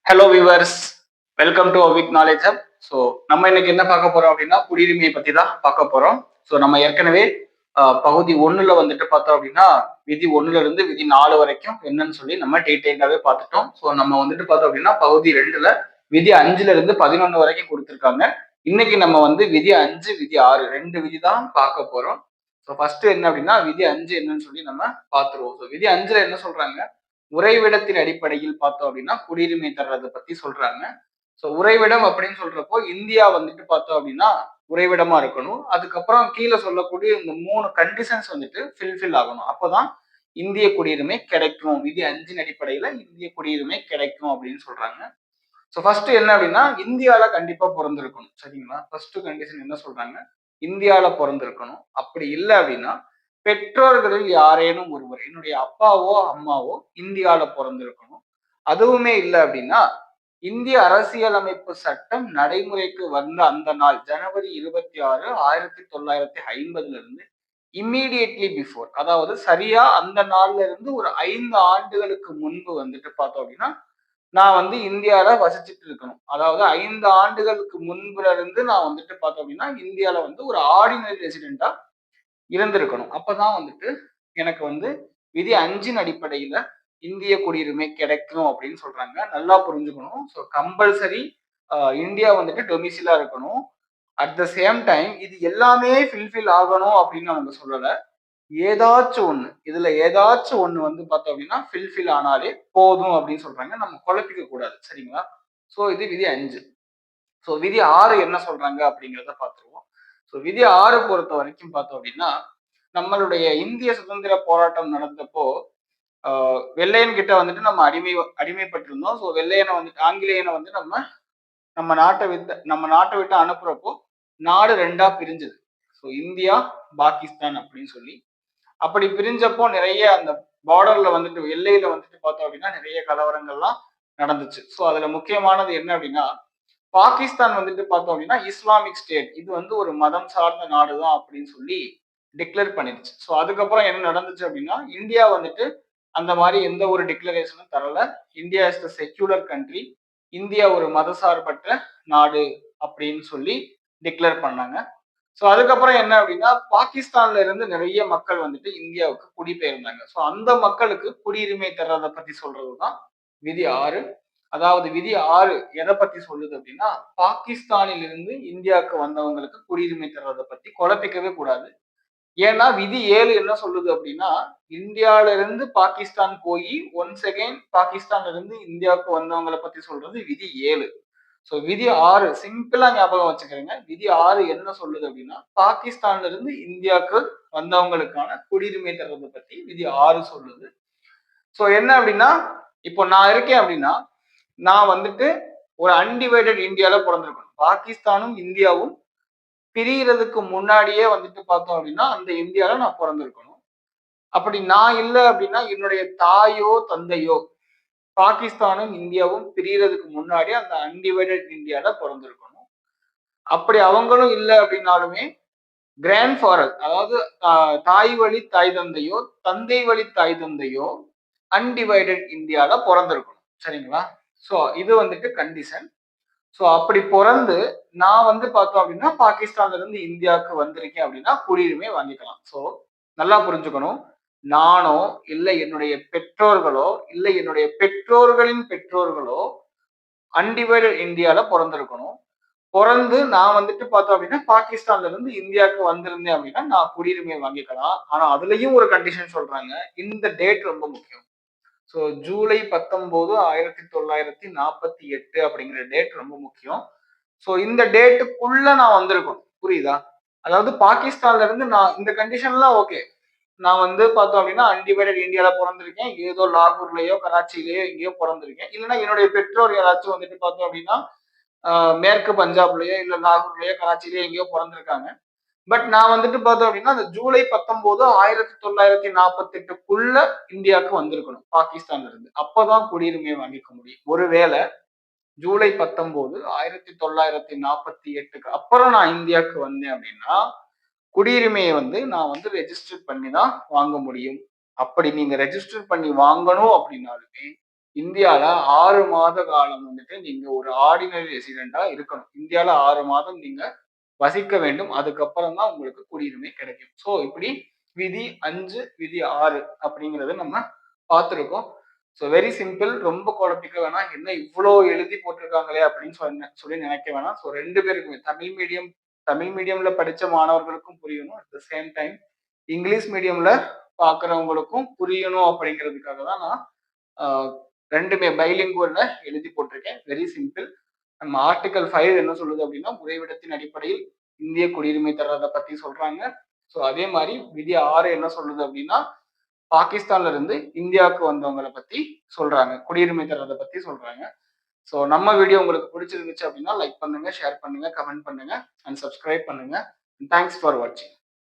Hello viewers, welcome to AVIC knowledge hub. So நம்ம இன்னைக்கு என்ன பார்க்க போறோம் அப்படின்னா குடியுரிமையை பத்தி தான் பார்க்க போறோம். ஸோ நம்ம ஏற்கனவே பகுதி ஒண்ணுல வந்துட்டு பார்த்தோம் அப்படின்னா விதி ஒண்ணுல இருந்து விதி 4 வரைக்கும் என்னன்னு சொல்லி நம்ம டீட்டெயிலாவே பார்த்துட்டோம். ஸோ நம்ம வந்துட்டு பார்த்தோம் அப்படின்னா பகுதி 2ல விதி 5ல இருந்து 11 வரைக்கும் கொடுத்துருக்காங்க. இன்னைக்கு நம்ம வந்து விதி 5 விதி 6 2 விதி தான் பார்க்க போறோம். ஸோ ஃபர்ஸ்ட் என்ன அப்படின்னா விதி 5 என்னன்னு சொல்லி நம்ம பார்த்துருவோம். ஸோ விதி 5ல என்ன சொல்றாங்க, உறைவிடத்தின் அடிப்படையில் பார்த்தோம் அப்படின்னா குடியுரிமை தர்றதை பத்தி சொல்றாங்க. ஸோ உறைவிடம் அப்படின்னு சொல்றப்போ இந்தியா வந்துட்டு பார்த்தோம் அப்படின்னா உறைவிடமா இருக்கணும். அதுக்கப்புறம் கீழே சொல்லக்கூடிய இந்த 3 கண்டிஷன்ஸ் வந்துட்டு ஃபில்ஃபில் ஆகணும். அப்போதான் இந்திய குடியுரிமை கிடைக்கும். விதி 5 அடிப்படையில இந்திய குடியுரிமை கிடைக்கும் அப்படின்னு சொல்றாங்க. ஸோ ஃபர்ஸ்ட் என்ன அப்படின்னா இந்தியால கண்டிப்பா பிறந்திருக்கணும். சரிங்களா? ஃபர்ஸ்ட் கண்டிஷன் என்ன சொல்றாங்க, இந்தியால பிறந்திருக்கணும். அப்படி இல்லை அப்படின்னா பெற்றோர்களில் யாரேனும் ஒருவர், என்னுடைய அப்பாவோ அம்மாவோ இந்தியால பிறந்திருக்கணும். அதுவுமே இல்லை அப்படின்னா இந்திய அரசியலமைப்பு சட்டம் நடைமுறைக்கு வந்த அந்த நாள் ஜனவரி 26 1950 இருந்து இம்மீடியட்லி பிஃபோர், அதாவது சரியா அந்த நாள்ல இருந்து ஒரு 5 ஆண்டுகளுக்கு முன்பு வந்துட்டு பார்த்தோம் அப்படின்னா நான் வந்து இந்தியால வசிச்சுட்டு இருக்கணும். அதாவது 5 ஆண்டுகளுக்கு முன்புல இருந்து நான் வந்துட்டு பார்த்தோம் அப்படின்னா இந்தியால வந்து ஒரு ஆர்டினரி ரெசிடென்டா இருந்திருக்கணும். அப்பதான் வந்துட்டு எனக்கு வந்து விதி 5 அடிப்படையில இந்திய குடியுரிமை கிடைக்கும் அப்படின்னு சொல்றாங்க. நல்லா புரிஞ்சுக்கணும். ஸோ கம்பல்சரி இந்தியா வந்துட்டு டொமிசிலா இருக்கணும். அட் த சேம் டைம் இது எல்லாமே ஃபில்ஃபில் ஆகணும் அப்படின்னு அவங்க சொல்லல. ஏதாச்சும் ஒண்ணு, இதுல ஏதாச்சும் ஒண்ணு வந்து பார்த்தோம் அப்படின்னா ஃபில்ஃபில் ஆனாலே போதும் அப்படின்னு சொல்றாங்க. நம்ம குழப்பிக்க கூடாது. சரிங்களா? ஸோ இது விதி 5. ஸோ விதி 6 என்ன சொல்றாங்க அப்படிங்கிறத பார்த்துருவோம். ஸோ விதி 6 பொறுத்த வரைக்கும் பார்த்தோம் அப்படின்னா நம்மளுடைய இந்திய சுதந்திர போராட்டம் நடந்தப்போ வெள்ளையன் கிட்ட வந்துட்டு நம்ம அடிமைப்பட்டிருந்தோம். ஸோ வெள்ளையனை வந்துட்டு ஆங்கிலேயனை வந்து நம்ம நாட்டை விட்டு அனுப்புறப்போ நாடு 2ஆ பிரிஞ்சது. ஸோ இந்தியா பாகிஸ்தான் அப்படின்னு சொல்லி அப்படி பிரிஞ்சப்போ நிறைய அந்த பார்டர்ல வந்துட்டு எல்லையில வந்துட்டு பார்த்தோம் அப்படின்னா நிறைய கலவரங்கள்லாம் நடந்துச்சு. ஸோ அதுல முக்கியமானது என்ன அப்படின்னா பாகிஸ்தான் வந்துட்டு பார்த்தோம் அப்படின்னா இஸ்லாமிக் ஸ்டேட், இது வந்து ஒரு மதம் சார்ந்த நாடுதான் அப்படின்னு சொல்லி டிக்ளேர் பண்ணிடுச்சு. ஸோ அதுக்கப்புறம் என்ன நடந்துச்சு அப்படின்னா இந்தியா வந்துட்டு அந்த மாதிரி எந்த ஒரு டிக்ளரேஷனும் தரல. India is the secular country, India ஒரு மதசார்பற்ற நாடு அப்படின்னு சொல்லி டிக்ளேர் பண்ணாங்க. ஸோ அதுக்கப்புறம் என்ன அப்படின்னா பாகிஸ்தான்ல இருந்து நிறைய மக்கள் வந்துட்டு இந்தியாவுக்கு குடிபெயர்ந்தாங்க. ஸோ அந்த மக்களுக்கு குடியுரிமை தர்றதை பத்தி சொல்றதுதான் விதி 6. அதாவது விதி 6 எதை பத்தி சொல்லுது அப்படின்னா பாகிஸ்தானில் இருந்து இந்தியாவுக்கு வந்தவங்களுக்கு குடியுரிமை தர்றதை பத்தி குழப்பிக்கவே கூடாது. ஏன்னா விதி 7 என்ன சொல்லுது அப்படின்னா இந்தியால இருந்து பாகிஸ்தான் போய் ஒன்ஸ் அகைன் பாகிஸ்தான்ல இருந்து இந்தியாவுக்கு வந்தவங்களை பத்தி சொல்றது விதி 7. ஸோ விதி 6 சிம்பிளா ஞாபகம் வச்சுக்கிறேங்க. விதி 6 என்ன சொல்லுது அப்படின்னா பாகிஸ்தான்ல இருந்து இந்தியாவுக்கு வந்தவங்களுக்கான குடியுரிமை தர்றதை பத்தி விதி 6 சொல்லுது. ஸோ என்ன அப்படின்னா இப்போ நான் இருக்கேன் அப்படின்னா நான் வந்துட்டு ஒரு அன்டிவைடட் இந்தியால பிறந்திருக்கணும். பாகிஸ்தானும் இந்தியாவும் பிரியறதுக்கு முன்னாடியே வந்துட்டு பார்த்தோம் அப்படின்னா அந்த இந்தியால நான் பிறந்திருக்கணும். அப்படி நான் இல்லை அப்படின்னா என்னுடைய தாயோ தந்தையோ பாகிஸ்தானும் இந்தியாவும் பிரியறதுக்கு முன்னாடி அந்த அன்டிவைடட் இந்தியால பிறந்திருக்கணும். அப்படி அவங்களும் இல்லை அப்படின்னாலுமே கிராண்ட் ஃபாதர், அதாவது தாய் வழி தாய் தந்தையோ தந்தை வழி தாய் தந்தையோ அன்டிவைடட் இந்தியால பிறந்திருக்கணும். சரிங்களா? ஸோ இது வந்துட்டு கண்டிஷன். ஸோ அப்படி பிறந்து நான் வந்து பார்த்தோம் அப்படின்னா பாகிஸ்தான்ல இருந்து இந்தியாவுக்கு வந்திருக்கேன் அப்படின்னா குடியுரிமை வாங்கிக்கலாம். ஸோ நல்லா புரிஞ்சுக்கணும். நானோ இல்லை என்னுடைய பெற்றோர்களோ இல்லை என்னுடைய பெற்றோர்களின் பெற்றோர்களோ அன்டிவைடட் இந்தியால பிறந்திருக்கணும். பிறந்து நான் வந்துட்டு பார்த்தோம் அப்படின்னா பாகிஸ்தான்ல இருந்து இந்தியாவுக்கு வந்திருந்தேன் அப்படின்னா நான் குடியுரிமை வாங்கிக்கலாம். ஆனா அதுலயும் ஒரு கண்டிஷன் சொல்றாங்க. இந்த டேட் ரொம்ப முக்கியம். ஸோ ஜூலை 19 1948 அப்படிங்கிற டேட் ரொம்ப முக்கியம். ஸோ இந்த டேட்டுக்குள்ள நான் வந்திருக்கணும். புரியுதா? அதாவது பாகிஸ்தான்ல இருந்து நான் இந்த கண்டிஷன்லாம் ஓகே. நான் வந்து பார்த்தோம் அப்படின்னா அன்டிவைடட் இந்தியால பிறந்திருக்கேன். ஏதோ லாகூர்லயோ கராச்சிலயோ எங்கேயோ பிறந்திருக்கேன். இல்லைன்னா என்னுடைய பெற்றோர் யாராச்சும் வந்துட்டு பார்த்தோம் அப்படின்னா மேற்கு பஞ்சாப்லயோ இல்ல லாகூர்லயோ கராச்சிலயோ எங்கேயோ பிறந்திருக்காங்க. பட் நான் வந்துட்டு பார்த்தோம் அப்படின்னா அந்த ஜூலை 19 1948க்குள்ள இந்தியாவுக்கு வந்திருக்கணும் பாகிஸ்தான்ல இருந்து. அப்பதான் குடியுரிமையை வாங்கிக்க முடியும். ஒருவேளை ஜூலை 19 1948க்கு அப்புறம் நான் இந்தியாவுக்கு வந்தேன் அப்படின்னா குடியுரிமையை வந்து நான் வந்து ரெஜிஸ்டர் பண்ணி தான் வாங்க முடியும். அப்படி நீங்க ரெஜிஸ்டர் பண்ணி வாங்கணும் அப்படின்னாலுமே இந்தியால 6 மாத காலம் வந்துட்டு நீங்க ஒரு ஆர்டினரி ரெசிடென்ட்டா இருக்கணும். இந்தியால 6 மாதம் நீங்க வசிக்க வேண்டும். அதுக்கப்புறம் தான் உங்களுக்கு குடியுரிமை கிடைக்கும். ஸோ இப்படி விதி 5, விதி 6 அப்படிங்கிறத நம்ம பார்த்திருக்கோம். So very simple. ரொம்ப குழப்பிக்க வேணாம். என்ன இவ்ளோ எழுதி போட்டிருக்காங்களே அப்படின்னு சொல்லி நினைக்க வேணாம். ஸோ 2 பேருக்குமே தமிழ் மீடியம்ல படிச்ச மாணவர்களுக்கும் புரியணும். At the same time English மீடியம்ல பார்க்குறவங்களுக்கும் புரியணும் அப்படிங்கிறதுக்காக தான் நான் 2மே பைலிங்குவல்ல எழுதி போட்டிருக்கேன். Very simple. நம்ம ஆர்டிகல் 5 என்ன சொல்லுது அப்படின்னா, உறைவிடத்தின் அடிப்படையில் இந்திய குடியுரிமை தர்றத பத்தி சொல்றாங்க. ஸோ அதே மாதிரி விதி 6 என்ன சொல்லுது அப்படின்னா, பாகிஸ்தான்ல இருந்து இந்தியாவுக்கு வந்தவங்கள பத்தி சொல்றாங்க. குடியுரிமை தர்றத பத்தி சொல்றாங்க. ஸோ நம்ம வீடியோ உங்களுக்கு பிடிச்சிருந்துச்சு அப்படின்னா லைக் பண்ணுங்க, ஷேர் பண்ணுங்க, கமெண்ட் பண்ணுங்க அண்ட் சப்ஸ்கிரைப் பண்ணுங்க. தேங்க்ஸ் ஃபார் வாட்சிங்.